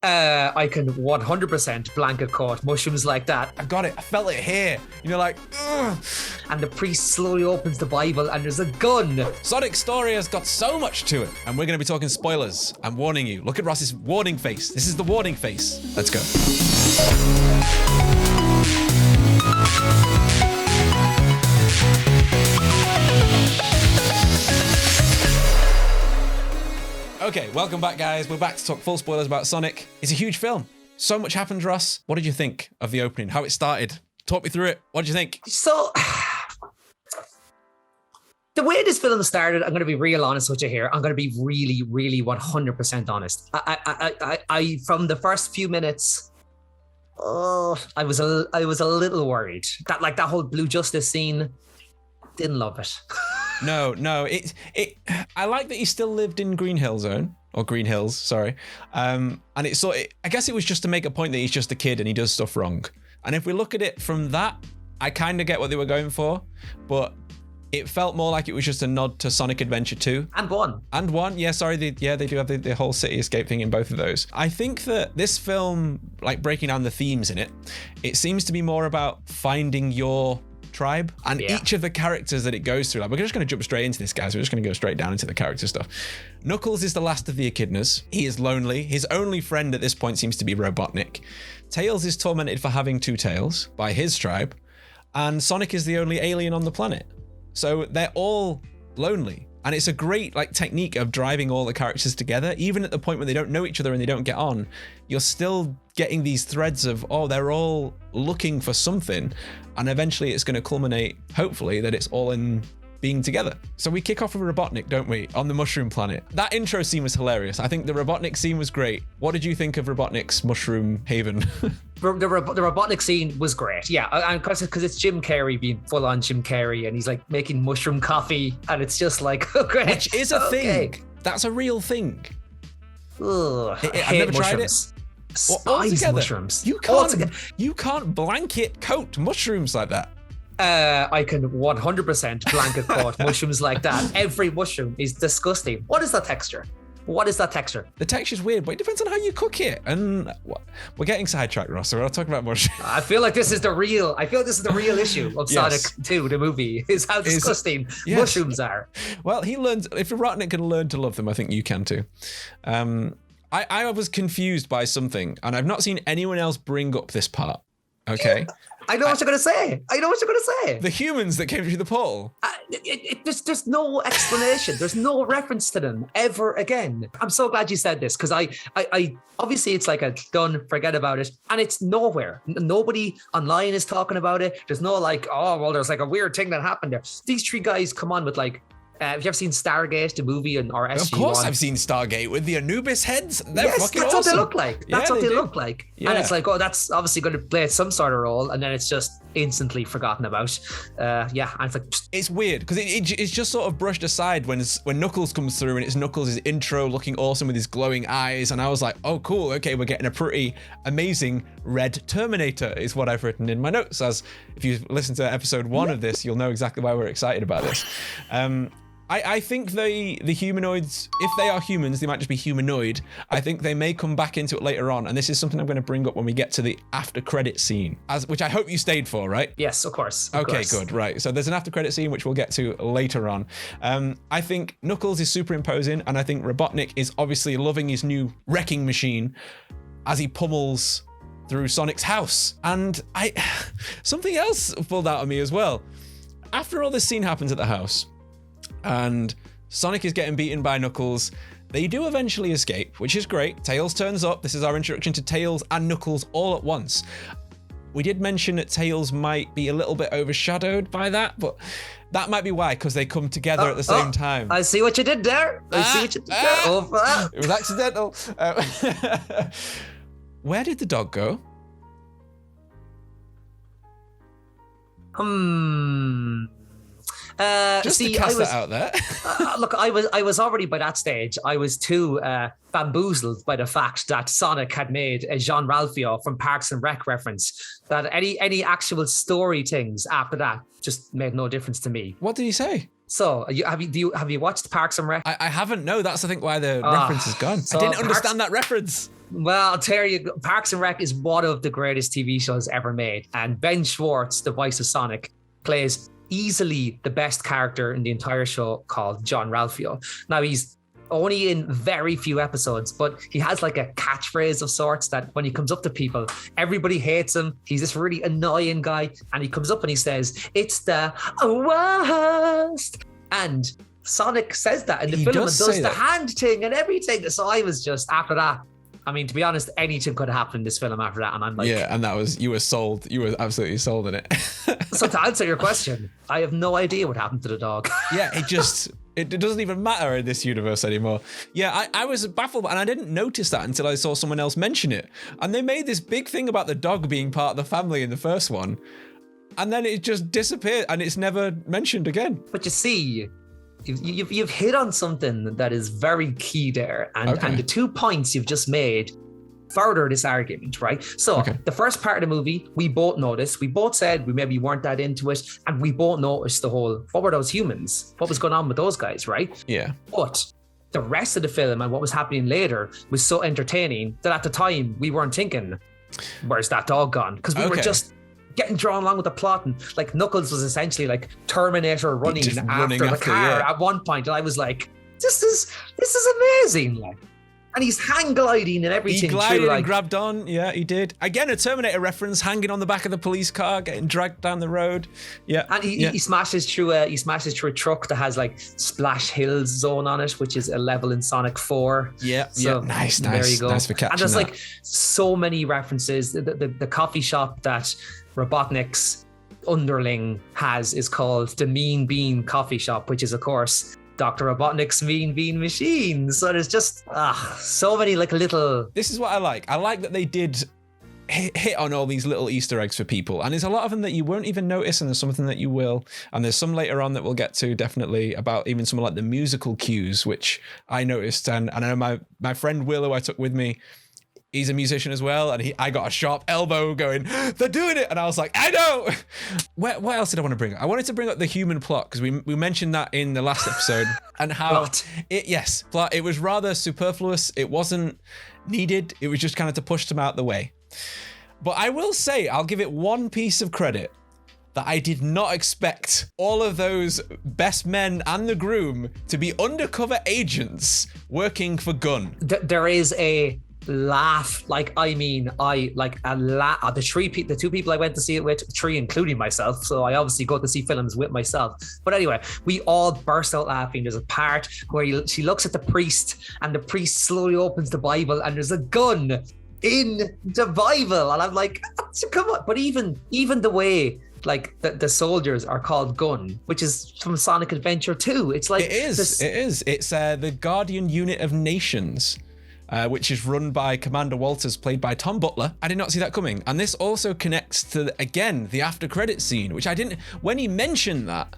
I can 100% blanket court mushrooms like that. I got it. I felt it here. You know, like, ugh. And the priest slowly opens the Bible and there's a gun. Sonic's story has got so much to it. And we're going to be talking spoilers. I'm warning you. Look at Ross's warning face. This is the warning face. Let's go. Okay, welcome back, guys. We're back to talk full spoilers about Sonic. It's a huge film. So much happens, Ross. What did you think of the opening? How it started? Talk me through it. What did you think? So, the way this film started, I'm going to be real honest with you here. I'm going to be really, really 100% honest. I from the first few minutes, I was a little worried. That whole Blue Justice scene, didn't love it. No. I like that he still lived in Green Hill Zone, or Green Hills, sorry. And I guess it was just to make a point that he's just a kid and he does stuff wrong. And if we look at it from that, I kind of get what they were going for, but it felt more like it was just a nod to Sonic Adventure 2. And 1. Yeah, sorry. They do have the whole city escape thing in both of those. I think that this film, like breaking down the themes in it, it seems to be more about finding your tribe and each of the characters that it goes through. Like, we're just going to jump straight into this, guys. We're just going to go straight down into the character stuff. Knuckles is the last of the echidnas. He is lonely. His only friend at this point seems to be Robotnik. Tails is tormented for having two tails by his tribe, and Sonic is the only alien on the planet. So they're all lonely. And it's a great technique of driving all the characters together. Even at the point when they don't know each other and they don't get on, you're still getting these threads of, they're all looking for something. And eventually it's going to culminate, hopefully, that it's all in being together. So we kick off with Robotnik, don't we? On the mushroom planet. That intro scene was hilarious. I think the Robotnik scene was great. What did you think of Robotnik's mushroom haven? The Robotnik scene was great, yeah, and because it's Jim Carrey being full on Jim Carrey, and he's like making mushroom coffee, and it's just like, okay, which is a thing. That's a real thing. Ugh, I've never tried it. Spice mushrooms. You can't blanket coat mushrooms like that. I can 100% blanket coat mushrooms like that. Every mushroom is disgusting. What is that texture? The texture's weird, but it depends on how you cook it. And we're getting sidetracked, Ross. So we're not talking about mushrooms. I feel like this is the real issue of Sonic 2, the movie, is how disgusting mushrooms are. Well, if Robotnik can learn to love them, I think you can too. I was confused by something, and I've not seen anyone else bring up this part. Okay. I know what you're going to say. The humans that came through the portal. There's no explanation. There's no reference to them ever again. I'm so glad you said this, because I obviously it's like a done, forget about it. And it's nowhere. Nobody online is talking about it. There's no there's like a weird thing that happened there. These three guys come on with have you ever seen Stargate, the movie, or SG-1? Of course I've seen Stargate with the Anubis heads. They're fucking that's awesome. What they look like. That's what they look like. Yeah. And it's like, that's obviously going to play some sort of role, and then it's just instantly forgotten about. And it's like... It's weird, because it's just sort of brushed aside when Knuckles comes through, and it's Knuckles' intro looking awesome with his glowing eyes, and I was like, oh, cool, okay, we're getting a pretty amazing red Terminator, is what I've written in my notes. As if you listen to episode 1 of this, you'll know exactly why we're excited about this. I think the humanoids, if they are humans, they might just be humanoid. I think they may come back into it later on, and this is something I'm going to bring up when we get to the after credit scene, which I hope you stayed for, right? Yes, of course. Okay, good, right. So there's an after credit scene which we'll get to later on. I think Knuckles is super imposing, and I think Robotnik is obviously loving his new wrecking machine as he pummels through Sonic's house. And something else pulled out of me as well. After all this scene happens at the house, and Sonic is getting beaten by Knuckles, they do eventually escape, which is great. Tails turns up. This is our introduction to Tails and Knuckles all at once. We did mention that Tails might be a little bit overshadowed by that, but that might be why, because they come together at the same time. I see what you did there. It was accidental. Where did the dog go? Just to cast that out there. Look, I was already by that stage. I was too bamboozled by the fact that Sonic had made a Jean-Ralphio from Parks and Rec reference. That any actual story things after that just made no difference to me. What did he say? So, have you watched Parks and Rec? I haven't. No, that's I think why the reference is gone. So I didn't understand that reference. Well, I'll tell you, Parks and Rec is one of the greatest TV shows ever made. And Ben Schwartz, the voice of Sonic, plays easily the best character in the entire show, called John Ralphio. Now, he's only in very few episodes, but he has like a catchphrase of sorts that when he comes up to people, everybody hates him. He's this really annoying guy. And he comes up and he says, "It's the worst." And Sonic says that in the film and does the hand thing and everything. So I was just, after that, I mean, to be honest, anything could have happened in this film after that. And I'm like... Yeah, and that was... You were sold. You were absolutely sold in it. So to answer your question, I have no idea what happened to the dog. Yeah, it doesn't even matter in this universe anymore. Yeah, I was baffled, and I didn't notice that until I saw someone else mention it. And they made this big thing about the dog being part of the family in the first one. And then it just disappeared, and it's never mentioned again. But you see... You've hit on something that is very key there. And the 2 points you've just made further this argument, right? So the first part of the movie, we both noticed, we both said we maybe weren't that into it, and we both noticed the whole, what were those humans? What was going on with those guys, right? Yeah. But the rest of the film and what was happening later was so entertaining that at the time we weren't thinking, where's that dog gone? Because we were just getting drawn along with the plot, and like Knuckles was essentially like Terminator running after the car at one point, and I was like, this is amazing, like. And he's hang gliding and everything. He glided and grabbed on. Yeah, he did. Again, a Terminator reference, hanging on the back of the police car, getting dragged down the road. Yeah. And he smashes through a truck that has like Splash Hills zone on it, which is a level in Sonic 4. Yeah. So Nice. There you go. Nice for catching and there's that. like so many references. The coffee shop that Robotnik's underling has is called the Mean Bean Coffee Shop, which is of course Dr. Robotnik's Mean Bean machine. So there's just so many like little... This is what I like. I like that they did hit on all these little Easter eggs for people. And there's a lot of them that you won't even notice, and there's something that you will. And there's some later on that we'll get to, definitely, about even some like the musical cues, which I noticed. And I know my friend Will, who I took with me, he's a musician as well, and I got a sharp elbow going, they're doing it, and I was like, I know. What else did I want to bring up? I wanted to bring up the human plot, because we mentioned that in the last episode, and how plot. It was rather superfluous. It wasn't needed. It was just kind of to push them out the way. But I will say, I'll give it one piece of credit, that I did not expect all of those best men and the groom to be undercover agents working for Gunn. There is a laugh, the two people I went to see it with, three including myself, so I obviously go to see films with myself, but anyway, we all burst out laughing. There's a part where she looks at the priest, and the priest slowly opens the Bible, and there's a gun in the Bible, and I'm like, come on. But even the way like the soldiers are called Gun, which is from Sonic Adventure 2, it's like it's the Guardian Unit of Nations, which is run by Commander Walters, played by Tom Butler. I did not see that coming. And this also connects to, again, the after credit scene, which when he mentioned that,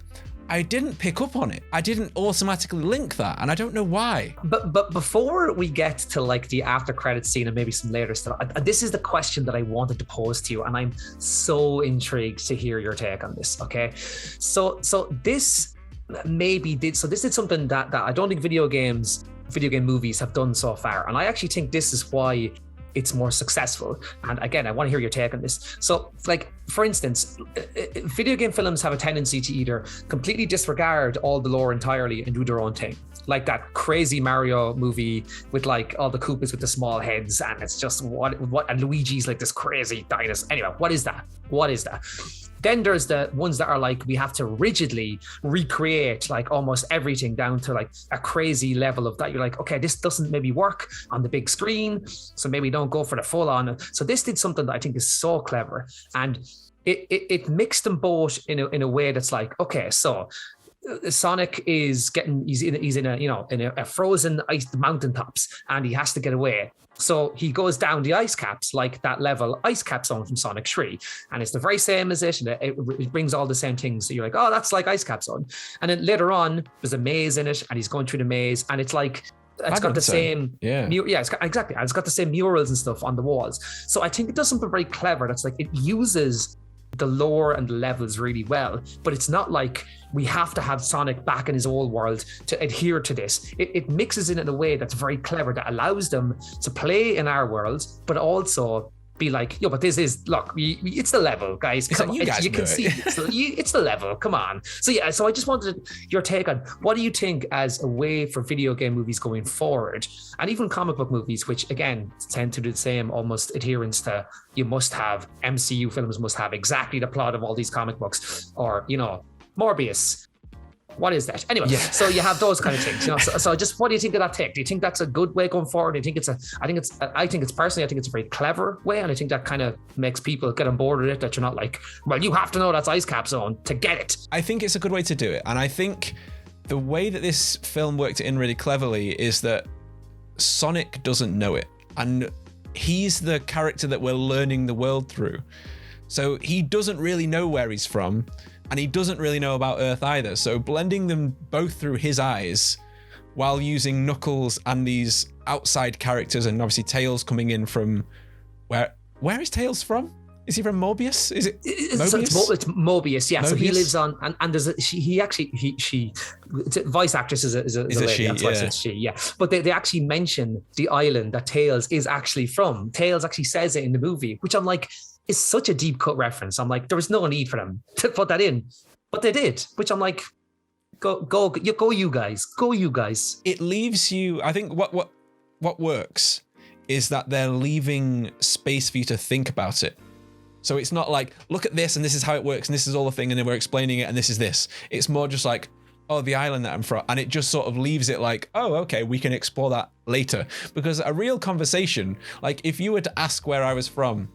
I didn't pick up on it. I didn't automatically link that, and I don't know why. But before we get to like the after credit scene and maybe some later stuff, this is the question that I wanted to pose to you, and I'm so intrigued to hear your take on this, okay? So this did something that I don't think video game movies have done so far, and I actually think this is why it's more successful. And again, I want to hear your take on this. So like, for instance, video game films have a tendency to either completely disregard all the lore entirely and do their own thing, like that crazy Mario movie with like all the Koopas with the small heads, and it's just what and Luigi's like this crazy dinosaur. Anyway, what is that? Then there's the ones that are like, we have to rigidly recreate like almost everything down to like a crazy level of that. You're like, okay, this doesn't maybe work on the big screen, so maybe don't go for the full on. So this did something that I think is so clever, and it mixed them both in a way that's like, okay, so Sonic he's in a frozen ice mountaintops, and he has to get away. So he goes down the ice caps, like that level ice cap zone from Sonic 3. And it's the very same as it. And it brings all the same things. So you're like, oh, that's like ice cap zone. And then later on, there's a maze in it, and he's going through the maze, and it's like, it's got the same, exactly. And it's got the same murals and stuff on the walls. So I think it does something very clever. That's like, it uses the lore and the levels really well, but it's not like we have to have Sonic back in his old world to adhere to this. It mixes it in a way that's very clever, that allows them to play in our world, but also be like, yo, but this is, look, it's the level, guys. Come on. You can see it's the level. Come on. So yeah, so I just wanted your take on, what do you think as a way for video game movies going forward, and even comic book movies, which again tend to do the same almost adherence to, you must have, MCU films must have exactly the plot of all these comic books, or, you know, Morbius. What is that? Anyway, so you have those kind of things, you know. So just, what do you think of that take? Do you think that's a good way going forward? Do you think I think it's a very clever way, and I think that kind of makes people get on board with it, that you're not like, well, you have to know that's Ice Cap Zone to get it. I think it's a good way to do it. And I think the way that this film worked it in really cleverly is that Sonic doesn't know it. And he's the character that we're learning the world through. So he doesn't really know where he's from. And he doesn't really know about Earth either. So blending them both through his eyes while using Knuckles and these outside characters, and obviously Tails coming in from where is Tails from? Is he from Morbius? Is it Mobius? It's Mobius, yeah. Mobius? So he lives on, and there's she voice actress is a lady. She, that's why it's she, yeah. But they actually mention the island that Tails is actually from. Tails actually says it in the movie, which I'm like, is such a deep cut reference. I'm like, there was no need for them to put that in, but they did, which I'm like, go you guys. It leaves you, I think what works is that they're leaving space for you to think about it. So it's not like, look at this and this is how it works and this is all the thing and then we're explaining it and this is this. It's more just like, oh, the island that I'm from. And it just sort of leaves it like, oh, okay, we can explore that later. Because a real conversation, like if you were to ask where I was from,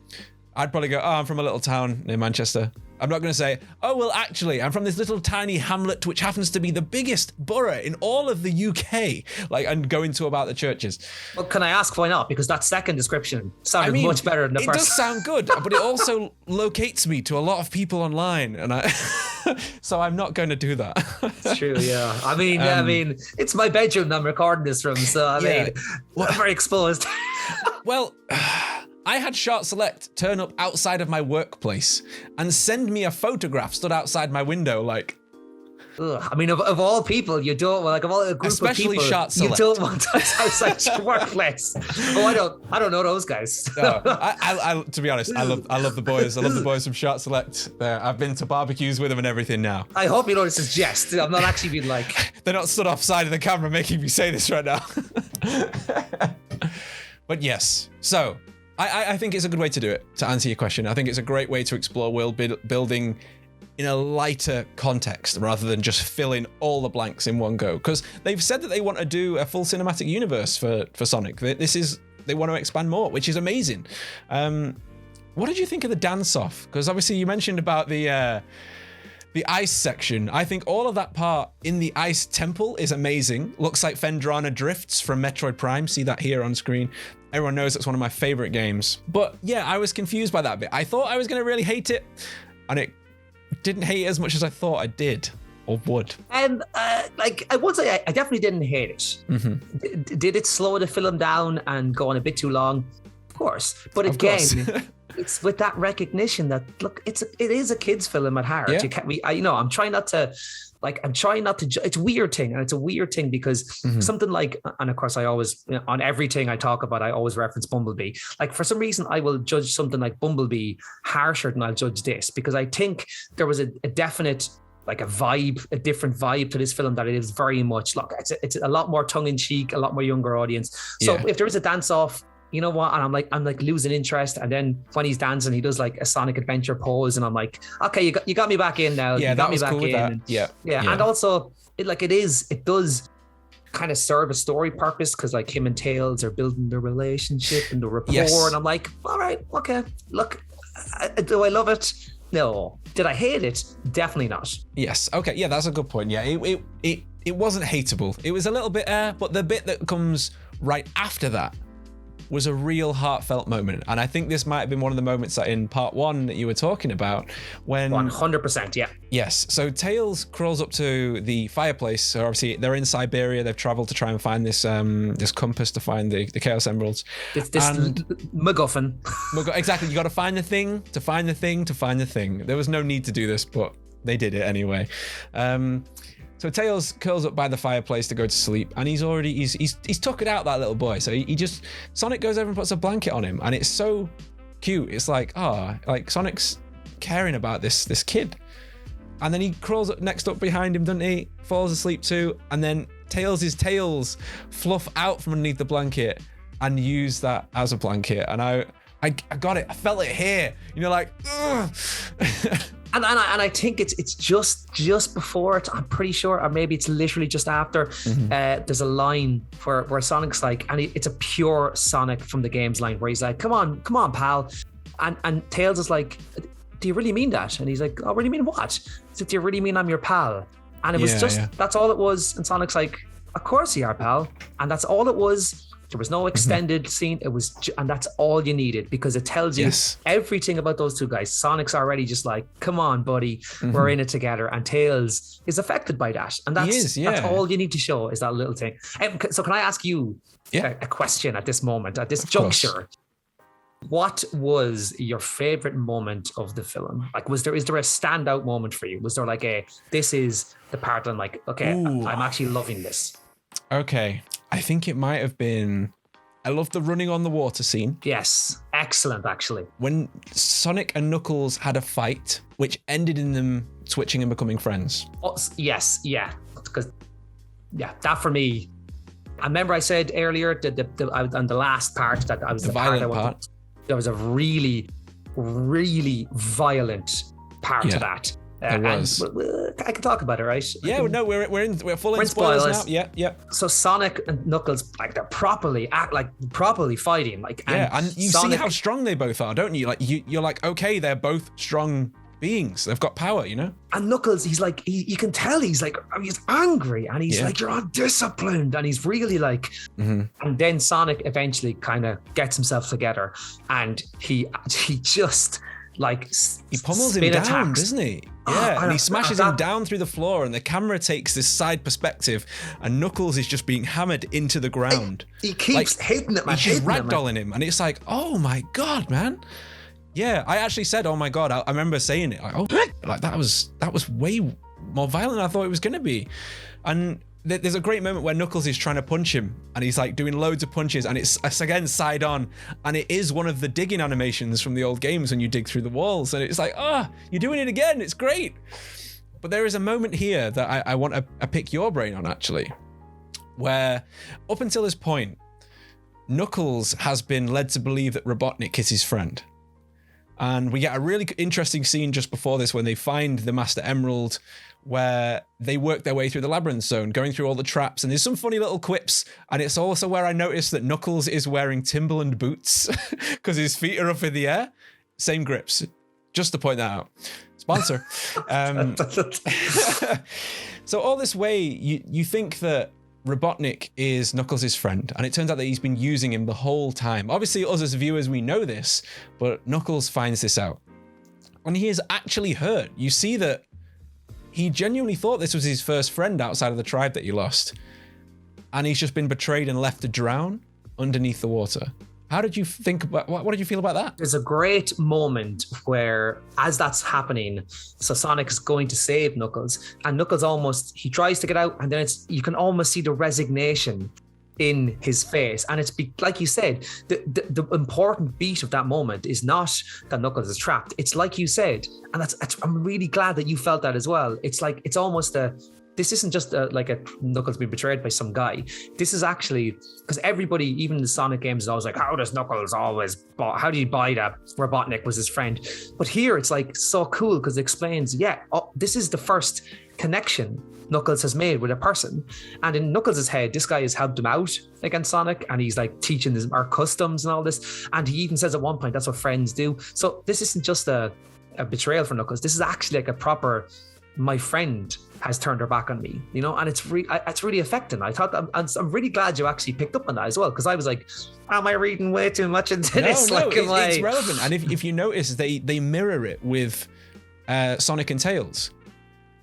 I'd probably go, oh, I'm from a little town near Manchester. I'm not going to say, oh, well, actually, I'm from this little tiny hamlet, which happens to be the biggest borough in all of the UK, like, and go into about the churches. Well, can I ask why not? Because that second description sounded much better than the first. It does sound good, but it also locates me to a lot of people online, and so I'm not going to do that. It's true, yeah. I mean, it's my bedroom that I'm recording this from, so I mean, I'm very exposed. Well, I had Shart Select turn up outside of my workplace and send me a photograph stood outside my window, like. Ugh. I mean, of all people, you don't, like, of all a group especially of people, Shart Select. You don't want us outside your workplace. Oh, I don't know those guys. No, I to be honest, I love the boys. I love the boys from Shart Select. I've been to barbecues with them and everything now. I hope you know this is jest. I'm not actually being like. They're not stood offside of the camera making me say this right now. But yes, so. I think it's a good way to do it, to answer your question. I think it's a great way to explore world building in a lighter context rather than just fill in all the blanks in one go. Because they've said that they want to do a full cinematic universe for Sonic. They want to expand more, which is amazing. What did you think of the dance-off? Because obviously you mentioned about the ice section. I think all of that part in the ice temple is amazing. Looks like Fendrana drifts from Metroid Prime. See that here on screen. Everyone knows it's one of my favorite games. But yeah, I was confused by that bit. I thought I was going to really hate it, and it didn't hate it as much as I thought I did or would. Like I would say, I definitely didn't hate it. Mm-hmm. Did it slow the film down and go on a bit too long? Of course. But again, it's with that recognition that, look, it is a kid's film at heart. Yeah. I'm trying not to. It's a weird thing, and it's a weird thing because something like, and of course I always, on everything I talk about, I always reference Bumblebee. Like for some reason I will judge something like Bumblebee harsher than I'll judge this, because I think there was a definite, like a different vibe to this film that it is very much, look, it's a lot more tongue in cheek, a lot more younger audience. So if there is a dance off, you know what? And I'm like losing interest. And then when he's dancing, he does like a Sonic Adventure pose, and I'm like, okay, you got me back in now. Yeah, you got me back cool in. And, yeah. And also, it does kind of serve a story purpose, because like him and Tails are building the relationship and the rapport. Yes. And I'm like, all right, okay, look, do I love it? No. Did I hate it? Definitely not. Yes. Okay. Yeah, that's a good point. Yeah, it wasn't hateable. It was a little bit but the bit that comes right after that was a real heartfelt moment. And I think this might have been one of the moments that in part 1 that you were talking about when 100%, yeah. Yes. So Tails crawls up to the fireplace. So obviously they're in Siberia. They've traveled to try and find this this compass to find the Chaos Emeralds. This MacGuffin. Exactly. You got to find the thing, to find the thing, to find the thing. There was no need to do this, but they did it anyway. So Tails curls up by the fireplace to go to sleep, and he's took it out, that little boy. So Sonic goes over and puts a blanket on him, and it's so cute. It's like, like Sonic's caring about this kid. And then he crawls up next up behind him, doesn't he? Falls asleep too, and then Tails' tails fluff out from underneath the blanket and use that as a blanket. And I got it. I felt it here. Like, ugh. And I think it's just before it, I'm pretty sure, or maybe it's literally just after. There's a line where Sonic's like, and it's a pure Sonic from the games line where he's like, come on, pal. And Tails is like, do you really mean that? And he's like, oh, really mean what? He said, do you really mean I'm your pal? And it was that's all it was. And Sonic's like, of course you are, pal. And that's all it was. There was no extended scene. It was, and that's all you needed, because it tells you everything about those two guys. Sonic's already just like, come on, buddy, we're in it together. And Tails is affected by that. And that's all you need to show, is that little thing. So can I ask you a question at this moment, at this juncture? What was your favorite moment of the film? Like, is there a standout moment for you? Was there like this is the part I'm like, okay, I'm actually loving this? Okay. I think it might have been, I love the running on the water scene. Yes, excellent, actually. When Sonic and Knuckles had a fight, which ended in them switching and becoming friends. Oh, yes, yeah. Because, that for me, I remember I said earlier on the last part that I was the violent part. There was a really, really violent part to that. It was. I can talk about it, right? We're full in spoilers now. Yeah. So Sonic and Knuckles, like, they're properly fighting, like. And you see how strong they both are, don't you? Like you're like, okay, they're both strong beings. They've got power, And Knuckles, he's like, you can tell he's like, he's angry, and he's like, you're undisciplined, and he's really like. And then Sonic eventually kind of gets himself together, and he just. Like, he pummels him down, doesn't he? Yeah, and he smashes him down through the floor, and the camera takes this side perspective, and Knuckles is just being hammered into the ground. He keeps hitting him. He's just ragdolling him, and it's like, oh my god, man. Yeah, I actually said, oh my god. I remember saying it. Like, that was way more violent than I thought it was going to be. And there's a great moment where Knuckles is trying to punch him, and he's like doing loads of punches, and it's again side on, and it is one of the digging animations from the old games when you dig through the walls, and it's like, you're doing it again, it's great. But there is a moment here that I want to pick your brain on, actually, where up until this point, Knuckles has been led to believe that Robotnik is his friend. And we get a really interesting scene just before this when they find the Master Emerald, where they work their way through the labyrinth zone, going through all the traps, and there's some funny little quips, and it's also where I noticed that Knuckles is wearing Timberland boots because his feet are up in the air. Same grips, just to point that out. Sponsor. So all this way, you think that Robotnik is Knuckles' friend, and it turns out that he's been using him the whole time. Obviously, us as viewers, we know this, but Knuckles finds this out. And he is actually hurt. You see that he genuinely thought this was his first friend outside of the tribe that he lost. And he's just been betrayed and left to drown underneath the water. How did you think about, what did you feel about that? There's a great moment where, as that's happening, so Sonic is going to save Knuckles, and Knuckles he tries to get out, and then you can almost see the resignation in his face. And it's like you said, the important beat of that moment is not that Knuckles is trapped. It's like you said, and I'm really glad that you felt that as well. It's like, it's almost this isn't just like a Knuckles being betrayed by some guy. This is actually, because everybody, even in the Sonic games, is always like, how does Knuckles how do you buy that Robotnik was his friend? But here it's like so cool because it explains, this is the first connection Knuckles has made with a person. And in Knuckles' head, this guy has helped him out against Sonic, and he's like teaching our customs and all this. And he even says at one point, that's what friends do. So this isn't just a betrayal for Knuckles. This is actually like a proper my friend has turned her back on me, you know, and it's really affecting. I thought I'm really glad you actually picked up on that as well, because I was like, am I reading way too much into this? No, it's relevant. And if you notice, they mirror it with Sonic and Tails.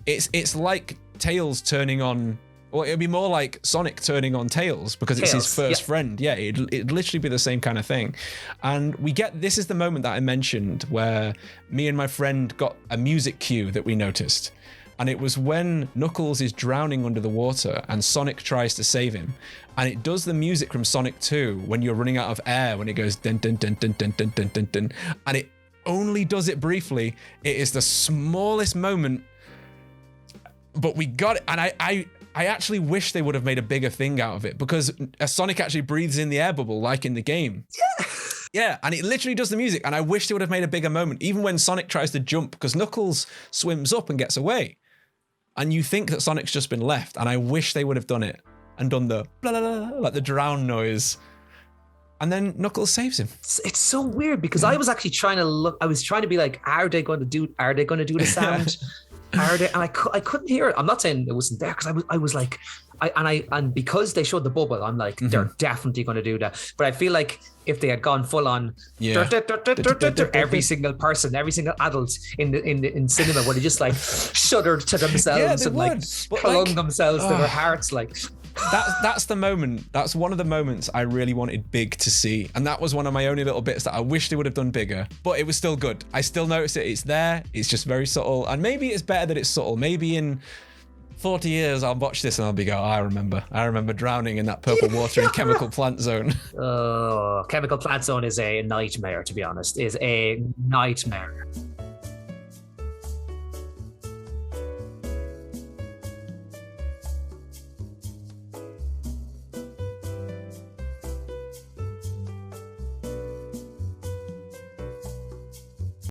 It's like Tails turning on, or it'd be more like Sonic turning on Tails, because it's his first friend. Yeah, it'd literally be the same kind of thing. And this is the moment that I mentioned where me and my friend got a music cue that we noticed. And it was when Knuckles is drowning under the water and Sonic tries to save him. And it does the music from Sonic 2 when you're running out of air, when it goes dun dun dun dun dun dun dun dun dun. And it only does it briefly. It is the smallest moment, but we got it. And I actually wish they would have made a bigger thing out of it, because Sonic actually breathes in the air bubble like in the game. Yeah. Yeah, and it literally does the music. And I wish they would have made a bigger moment, even when Sonic tries to jump, because Knuckles swims up and gets away. And you think that Sonic's just been left. And I wish they would have done it and done the blah, blah, blah, like the drown noise. And then Knuckles saves him. It's so weird, because I was actually trying to be like, are they going to do the sound? And I couldn't hear it. I'm not saying it wasn't there, because I was like, and because they showed the bubble, I'm like, they're definitely going to do that. But I feel like if they had gone full on, every single person, every single adult in cinema would have just like shuddered to themselves and like clung themselves to their hearts, like. That's the moment. That's one of the moments I really wanted Big to see, and that was one of my only little bits that I wish they would have done bigger. But it was still good. I still noticed it. It's there. It's just very subtle, and maybe it's better that it's subtle. Maybe in 40 years I'll watch this and I'll be go, I remember drowning in that purple water in Chemical Plant Zone. Oh, Chemical Plant Zone is a nightmare, to be honest. Is a nightmare.